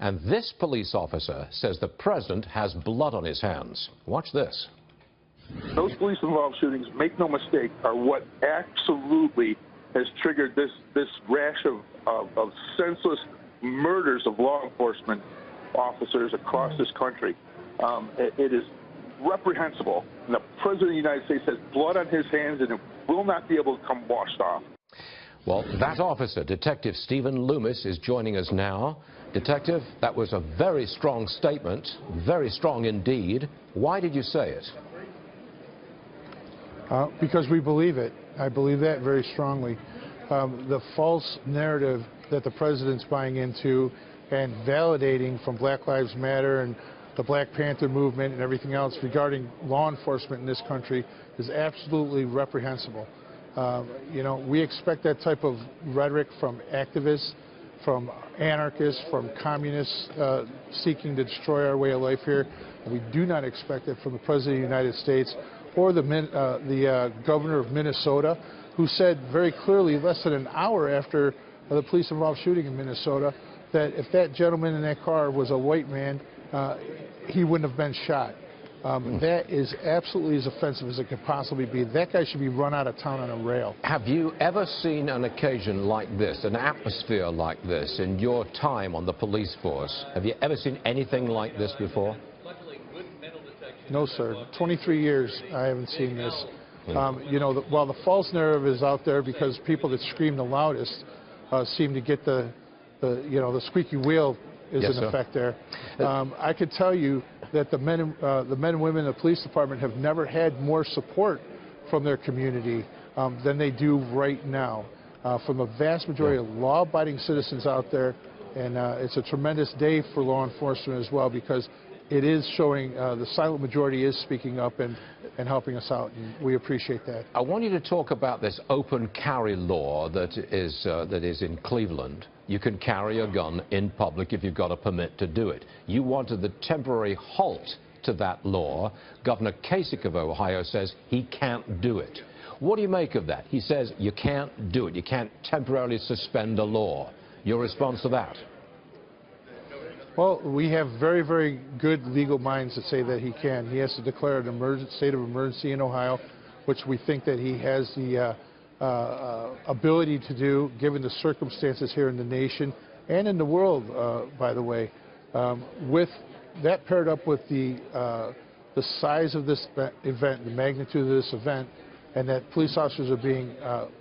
And this police officer says the president has blood on his hands. Watch this. Those police-involved shootings, make no mistake, are what absolutely has triggered this rash of senseless murders of law enforcement officers across this country. It is reprehensible. And the President of the United States has blood on his hands, and it will not be able to come washed off. Well, that officer, Detective Steve Loomis, is joining us now. Detective, that was a very strong statement, very strong indeed. Why did you say it? Because we believe it. I believe that very strongly. The false narrative that the president's buying into and validating from Black Lives Matter and the Black Panther movement and everything else regarding law enforcement in this country is absolutely reprehensible. You know, we expect that type of rhetoric from activists, from anarchists, from communists seeking to destroy our way of life here. And we do not expect it from the President of the United States or the governor of Minnesota, who said very clearly less than an hour after the police-involved shooting in Minnesota that if that gentleman in that car was a white man, he wouldn't have been shot. That is absolutely as offensive as it could possibly be. That guy should be run out of town on a rail. Have you ever seen an occasion like this, an atmosphere like this, in your time on the police force? Have you ever seen anything like this before? No, sir. 23 years I haven't seen this. You know, while the false narrative is out there because people that scream the loudest seem to get the squeaky wheel is in effect there. I could tell you that the men and women in the police department have never had more support from their community than they do right now, from a vast majority of law-abiding citizens out there. And it's a tremendous day for law enforcement as well, because it is showing the silent majority is speaking up and helping us out, and we appreciate that. I want you to talk about this open carry law that is in Cleveland. You can carry a gun in public if you've got a permit to do it. You wanted the temporary halt to that law. Governor Kasich of Ohio says he can't do it. What do you make of that? He says you can't do it. You can't temporarily suspend a law. Your response to that? Well, we have very, very good legal minds that say that he can. He has to declare an state of emergency in Ohio, which we think that he has the ability to do, given the circumstances here in the nation and in the world, by the way. With that paired up with the size of this event, the magnitude of this event, and that police officers are being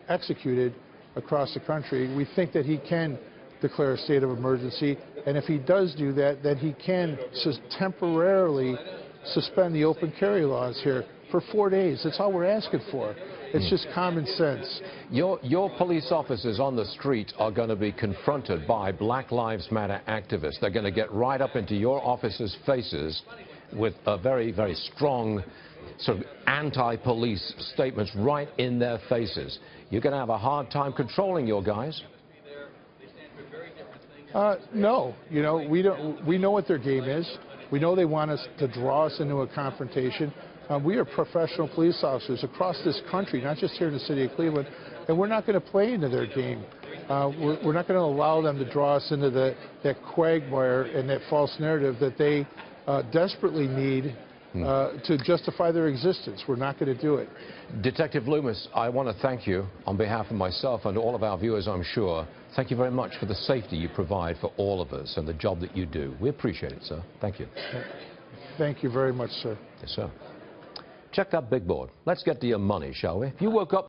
executed across the country, we think that he can declare a state of emergency, and if he does do that, then he can temporarily suspend the open carry laws here for 4 days. That's all we're asking for. It's just common sense. Your police officers on the street are going to be confronted by Black Lives Matter activists. They're going to get right up into your officers' faces with a very, very strong sort of anti-police statements right in their faces. You're going to have a hard time controlling your guys. No, you know, we know what their game is. We know they want us to draw us into a confrontation. We are professional police officers across this country, not just here in the city of Cleveland, and we're not going to play into their game. We're not going to allow them to draw us into that quagmire and that false narrative that they desperately need to justify their existence. We're not going to do it. Detective Loomis, I want to thank you on behalf of myself and all of our viewers, I'm sure. Thank you very much for the safety you provide for all of us and the job that you do. We appreciate it, sir. Thank you. Thank you very much, sir. Yes, sir. Check that big board. Let's get to your money, shall we? If you woke up